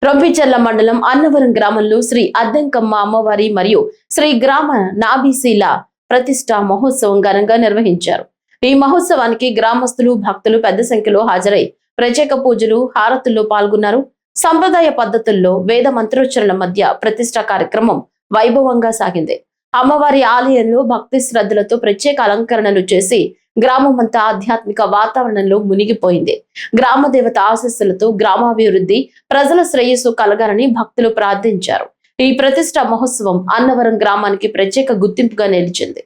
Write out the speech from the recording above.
రొంపిచెర్ల మండలం అన్నవరం గ్రామంలో శ్రీ అద్దంకమ్మ అమ్మవారి మరియు శ్రీ గ్రామ నాభిశీల ప్రతిష్ఠా మహోత్సవం ఘనంగా నిర్వహించారు. ఈ మహోత్సవానికి గ్రామస్తులు భక్తులు పెద్ద సంఖ్యలో హాజరై ప్రత్యేక పూజలు హారతుల్లో పాల్గొన్నారు. సంప్రదాయ పద్ధతుల్లో వేద మంత్రోచ్చరణ మధ్య ప్రతిష్ఠా కార్యక్రమం వైభవంగా సాగింది. అమ్మవారి ఆలయంలో భక్తి శ్రద్ధలతో ప్రత్యేక అలంకరణలు చేసి గ్రామమంతా ఆధ్యాత్మిక వాతావరణంలో మునిగిపోయింది. గ్రామ దేవత ఆశీస్సులతో గ్రామాభివృద్ధి, ప్రజల శ్రేయస్సు కలగాలని భక్తులు ప్రార్థించారు. ఈ ప్రతిష్ఠా మహోత్సవం అన్నవరం గ్రామానికి ప్రత్యేక గుర్తింపుగా నిలిచింది.